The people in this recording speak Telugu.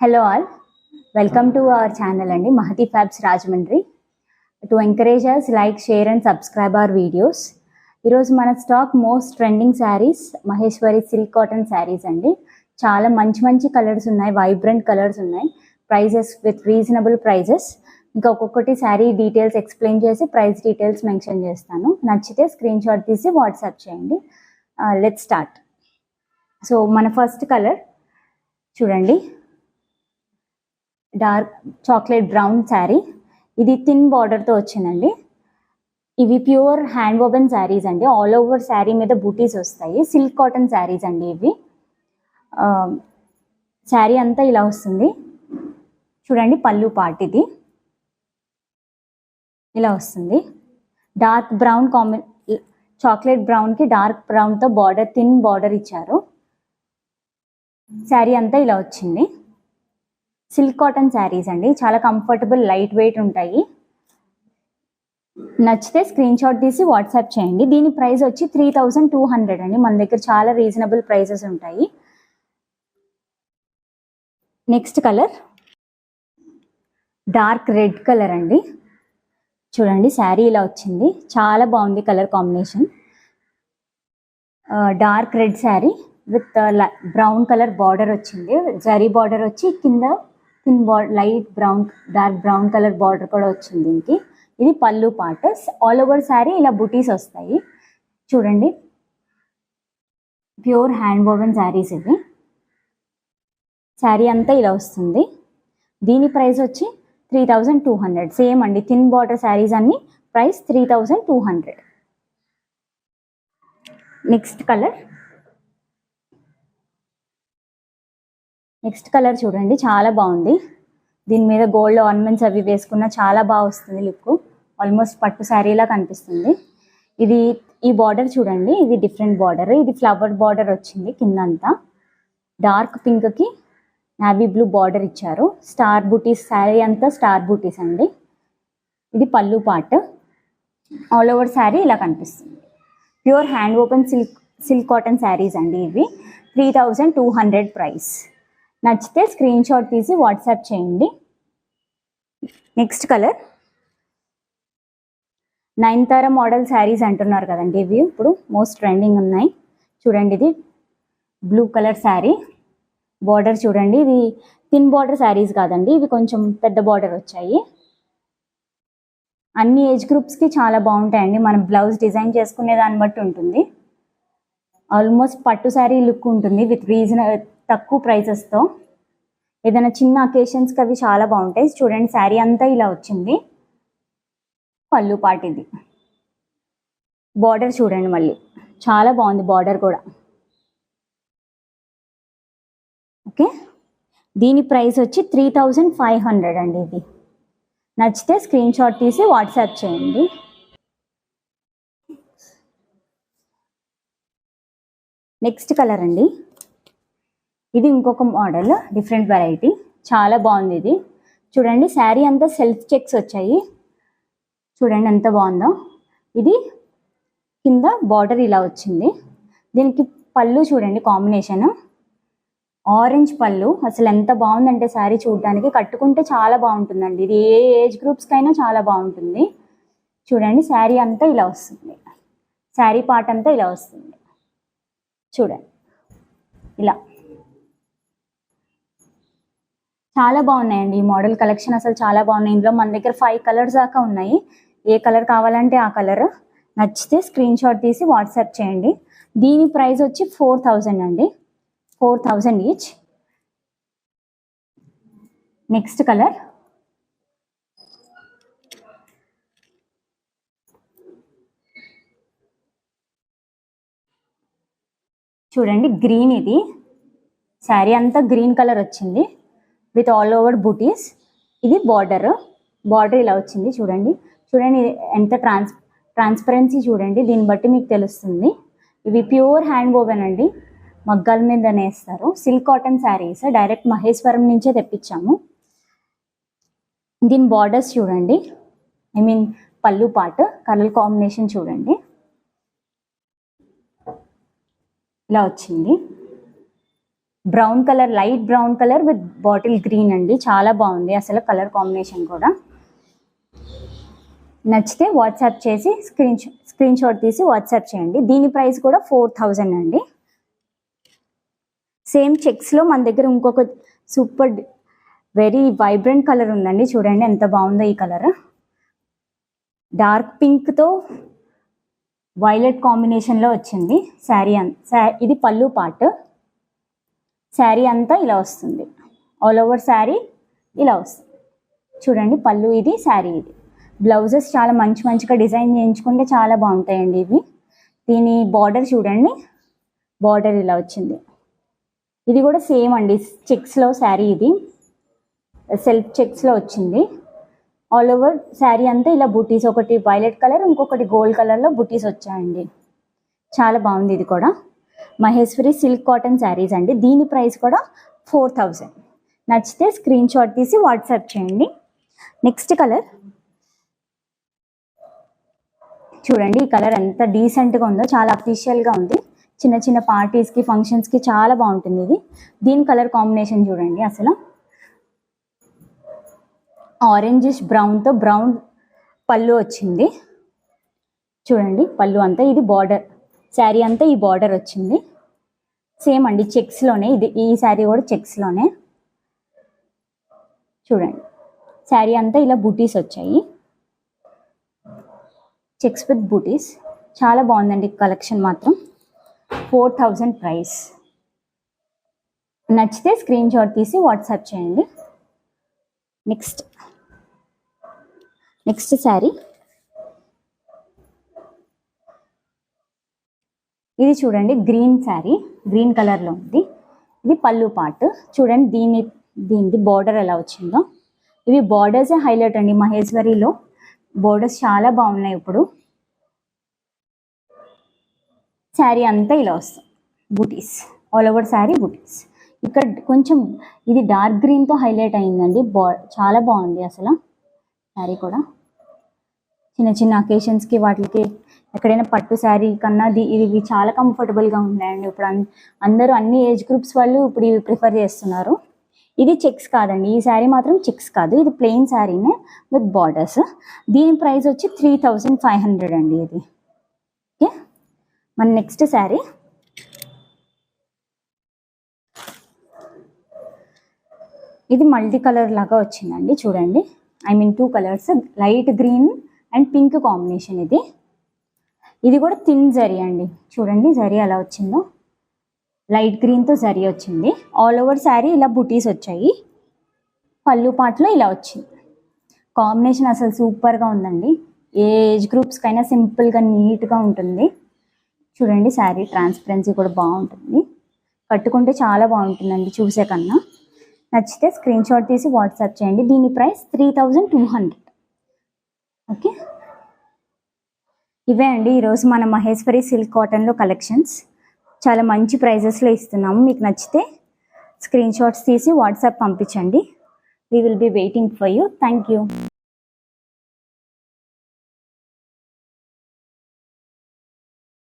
Hello all, welcome to our channel and Mahati Fabs Rajmundry. To encourage us, like, share and subscribe our videos. ఈరోజు మన stock most trending saris Maheshwari silk cotton saris అండి. చాలా మంచి మంచి కలర్స్ ఉన్నాయి, వైబ్రెంట్ కలర్స్ ఉన్నాయి, ప్రైజెస్ విత్ రీజనబుల్ ప్రైజెస్. ఇంకా ఒక్కొక్కటి శారీ డీటెయిల్స్ ఎక్స్ప్లెయిన్ చేసి ప్రైస్ డీటెయిల్స్ మెన్షన్ చేస్తాను. నచ్చితే స్క్రీన్ షాట్ తీసి వాట్సాప్ చేయండి. Let's start. సో మన ఫస్ట్ కలర్ చూడండి, డార్క్ చాక్లెట్ బ్రౌన్ శారీ. ఇది థిన్ బార్డర్తో వచ్చిందండి. ఇవి ప్యూర్ హ్యాండ్ వోవెన్ శారీస్ అండి. ఆల్ ఓవర్ శారీ మీద బూటీస్ వస్తాయి. సిల్క్ కాటన్ శారీస్ అండి ఇవి. శారీ అంతా ఇలా వస్తుంది చూడండి. పళ్ళు పార్ట్ ఇది ఇలా వస్తుంది. డార్క్ బ్రౌన్ చాక్లెట్ బ్రౌన్కి డార్క్ బ్రౌన్తో బార్డర్, థిన్ బార్డర్ ఇచ్చారు. శారీ అంతా ఇలా వచ్చింది. సిల్క్ కాటన్ శారీస్ అండి, చాలా కంఫర్టబుల్, లైట్ వెయిట్ ఉంటాయి. నచ్చితే స్క్రీన్ షాట్ తీసి వాట్సాప్ చేయండి. దీని ప్రైస్ వచ్చి 3200 అండి. మన దగ్గర చాలా రీజనబుల్ ప్రైసెస్ ఉంటాయి. Next colour dark red colour అండి. చూడండి శారీ ఇలా వచ్చింది, చాలా బాగుంది colour combination. Dark red sari with brown colour border వచ్చింది. జరీ బార్డర్ వచ్చి కింద thin border, light brown, dark brown colour border కూడా వచ్చింది దీనికి. ఇది పళ్ళు పార్ట్. ఆల్ ఓవర్ శారీ ఇలా బుటీస్ వస్తాయి చూడండి. ప్యూర్ హ్యాండ్ వోవెన్ శారీస్ ఇవి. శారీ అంతా ఇలా వస్తుంది. దీని ప్రైస్ వచ్చి 3200. సేమ్ అండి, థిన్ బార్డర్ శారీస్ అన్ని ప్రైస్ 3200. నెక్స్ట్ కలర్ చూడండి, చాలా బాగుంది. దీని మీద గోల్డ్ ఆర్నమెంట్స్ అవి వేసుకున్న చాలా బాగా వస్తుంది లుక్. ఆల్మోస్ట్ పట్టు శారీలా కనిపిస్తుంది. ఈ బార్డర్ చూడండి, ఇది డిఫరెంట్ బార్డర్. ఇది ఫ్లవర్ బార్డర్ వచ్చింది కిందంతా. డార్క్ పింక్కి నావీ బ్లూ బార్డర్ ఇచ్చారు. స్టార్ బూటీస్, శారీ అంతా స్టార్ బూటీస్ అండి. ఇది పళ్ళు పార్ట్. ఆల్ ఓవర్ శారీ ఇలా కనిపిస్తుంది. Pure hand open silk cotton saris అండి ఇవి. 3200 ప్రైస్. నచ్చితే స్క్రీన్ షాట్ తీసి వాట్సాప్ చేయండి. Next colour Nayanthara model saris అంటున్నారు కదండి, ఇవి ఇప్పుడు మోస్ట్ ట్రెండింగ్ ఉన్నాయి. చూడండి, ఇది బ్లూ కలర్ శారీ. బార్డర్ చూడండి, ఇది థిన్ బార్డర్ శారీస్ కాదండి, ఇవి కొంచెం పెద్ద బార్డర్ వచ్చాయి. అన్ని ఏజ్ గ్రూప్స్కి చాలా బాగుంటాయండి. మనం బ్లౌజ్ డిజైన్ చేసుకునే దాన్ని బట్టి ఉంటుంది. ఆల్మోస్ట్ పట్టు శారీ లుక్ ఉంటుంది విత్ తక్కువ ప్రైసెస్తో. ఏదైనా చిన్న అకేషన్స్కి అవి చాలా బాగుంటాయి. చూడండి శారీ అంతా ఇలా వచ్చింది. పళ్ళు పార్ట్ ఇది. బార్డర్ చూడండి, మళ్ళీ చాలా బాగుంది బార్డర్ కూడా. ఓకే, దీని ప్రైస్ వచ్చి 3500 అండి ఇది. నచ్చితే స్క్రీన్ షాట్ తీసి వాట్సాప్ చేయండి. నెక్స్ట్ కలర్ అండి, ఇది ఇంకొక మోడల్, డిఫరెంట్ వెరైటీ, చాలా బాగుంది ఇది. చూడండి శారీ అంతా సెల్ఫ్ చెక్స్ వచ్చాయి. చూడండి ఎంత బాగుందో. ఇది కింద బార్డర్ ఇలా వచ్చింది. దీనికి పళ్ళు చూడండి, కాంబినేషన్ ఆరెంజ్ పళ్ళు. అసలు ఎంత బాగుందంటే శారీ చూడడానికి, కట్టుకుంటే చాలా బాగుంటుందండి. ఇది ఏ ఏజ్ గ్రూప్స్కైనా చాలా బాగుంటుంది. చూడండి శారీ అంతా ఇలా వస్తుంది. శారీ పార్ట్ అంతా ఇలా వస్తుంది చూడండి. ఇలా చాలా బాగున్నాయండి ఈ మోడల్ కలెక్షన్, అసలు చాలా బాగున్నాయి. ఇందులో మన దగ్గర 5 కలర్స్ దాకా ఉన్నాయి. ఏ కలర్ కావాలంటే ఆ కలర్. నచ్చితే స్క్రీన్ షాట్ తీసి వాట్సాప్ చేయండి. దీని ప్రైస్ వచ్చి 4000 అండి, 4000 ఈచ్. నెక్స్ట్ కలర్ చూడండి, గ్రీన్. ఇది శారీ అంతా గ్రీన్ కలర్ వచ్చింది విత్ ఆల్ ఓవర్ బూటీస్. ఇది బార్డర్ ఇలా వచ్చింది. చూడండి ఎంత ట్రాన్స్పరెన్సీ చూడండి, దీన్ని బట్టి మీకు తెలుస్తుంది. ఇవి ప్యూర్ హ్యాండ్ వోవెన్ అండి, మగ్గాల మీద నేస్తారు. Silk cotton saris direct Maheshwaram నుంచే తెప్పించాము. దీని బార్డర్స్ చూడండి, పళ్ళు పార్ట్, కలర్ కాంబినేషన్ చూడండి ఇలా వచ్చింది. Brown colour, light brown colour with bottle green అండి. చాలా బాగుంది అసలు కలర్ కాంబినేషన్ కూడా. నచ్చితే వాట్సాప్ చేసి స్క్రీన్ షాట్ తీసి వాట్సాప్ చేయండి. దీని ప్రైస్ కూడా 4000 అండి. సేమ్ చెక్స్లో మన దగ్గర ఇంకొక సూపర్ వెరీ వైబ్రెంట్ కలర్ ఉందండి. చూడండి ఎంత బాగుందో ఈ కలర్. డార్క్ పింక్తో వైలెట్ కాంబినేషన్లో వచ్చింది శారీ. ఇది పళ్ళు పార్ట్. శారీ అంతా ఇలా వస్తుంది, ఆల్ ఓవర్ శారీ ఇలా వస్తుంది. చూడండి పళ్ళు ఇది, శారీ ఇది. బ్లౌజెస్ చాలా మంచిగా డిజైన్ చేయించుకుంటే చాలా బాగుంటాయండి ఇవి. దీని బార్డర్ చూడండి, బార్డర్ ఇలా వచ్చింది. ఇది కూడా సేమ్ అండి, చెక్స్లో శారీ. ఇది సెల్ఫ్ చెక్స్లో వచ్చింది. ఆల్ ఓవర్ శారీ అంతా ఇలా బూటీస్, ఒకటి వైలెట్ కలర్, ఇంకొకటి గోల్డ్ కలర్లో బూటీస్ వచ్చాయండి. చాలా బాగుంది. ఇది కూడా మహేశ్వరి సిల్క్ కాటన్ శారీస్ అండి. దీని ప్రైస్ కూడా 4000. నచ్చితే స్క్రీన్ షాట్ తీసి వాట్సాప్ చేయండి. నెక్స్ట్ కలర్ చూడండి. ఈ కలర్ ఎంత డీసెంట్గా ఉందో, చాలా అఫీషియల్గా ఉంది. చిన్న చిన్న పార్టీస్కి, ఫంక్షన్స్కి చాలా బాగుంటుంది ఇది. దీని కలర్ కాంబినేషన్ చూడండి అసలు. ఆరెంజిష్ బ్రౌన్తో బ్రౌన్ పళ్ళు వచ్చింది. చూడండి పళ్ళు అంతా. ఇది బార్డర్, శారీ అంతా ఈ బార్డర్ వచ్చింది. సేమ్ అండి చెక్స్లోనే. ఈ శారీ కూడా చెక్స్లోనే. చూడండి శారీ అంతా ఇలా బూటీస్ వచ్చాయి, చెక్స్ విత్ బూటీస్. చాలా బాగుందండి కలెక్షన్ మాత్రం. 4000 ప్రైస్. నచ్చితే స్క్రీన్ షాట్ తీసి వాట్సాప్ చేయండి. నెక్స్ట్ శారీ. ఇది చూడండి గ్రీన్ శారీ, గ్రీన్ కలర్లో ఉంది. ఇది పళ్ళు పార్ట్. చూడండి దీనిది బార్డర్ ఎలా వచ్చిందో. ఇవి బార్డర్సే హైలైట్ అండి మహేశ్వరిలో. బోర్డర్స్ చాలా బాగున్నాయి ఇప్పుడు. శారీ అంతా ఇలా వస్తుంది, బూటీస్, ఆల్ ఓవర్ శారీ బూటీస్. ఇక్కడ కొంచెం ఇది డార్క్ గ్రీన్తో హైలైట్ అయిందండి. చాలా బాగుంది అసలు శారీ కూడా. చిన్న చిన్న అకేషన్స్కి వాటికి ఎక్కడైనా పట్టు శారీ కన్నా ఇవి చాలా కంఫర్టబుల్గా ఉన్నాయండి. ఇప్పుడు అందరూ అన్ని ఏజ్ గ్రూప్స్ వాళ్ళు ఇప్పుడు ఇవి ప్రిఫర్ చేస్తున్నారు. ఇది చెక్స్ కాదండి, ఈ శారీ మాత్రం చెక్స్ కాదు, ఇది ప్లెయిన్ శారీనే విత్ బార్డర్స్. దీని ప్రైస్ వచ్చి 3500 అండి ఇది. ఓకే, మన నెక్స్ట్ శారీ. ఇది మల్టీ కలర్ లాగా వచ్చిందండి. చూడండి, I mean 2 colours, light green and pink combination. ఇది కూడా థిన్ జరీ అండి. చూడండి జరీ ఎలా వచ్చిందో, లైట్ గ్రీన్తో జరీ వచ్చింది. ఆల్ ఓవర్ శారీ ఇలా బుటీస్ వచ్చాయి. పళ్ళు పాటలో ఇలా వచ్చింది. కాంబినేషన్ అసలు సూపర్గా ఉందండి. ఏ ఏజ్ గ్రూప్స్కైనా సింపుల్గా నీట్గా ఉంటుంది. చూడండి శారీ ట్రాన్స్పరెన్సీ కూడా బాగుంటుంది. కట్టుకుంటే చాలా బాగుంటుందండి చూసే కన్నా. నచ్చితే స్క్రీన్ షాట్ తీసి వాట్సాప్ చేయండి. దీని ప్రైస్ 3200. ఓకే, ఇవే అండి ఈరోజు మన మహేశ్వరి సిల్క్ కాటన్లో కలెక్షన్స్. చాలా మంచి ప్రైజెస్లో ఇస్తున్నాము. మీకు నచ్చితే స్క్రీన్ షాట్స్ తీసి వాట్సాప్ పంపించండి. We will be waiting for you. Thank you.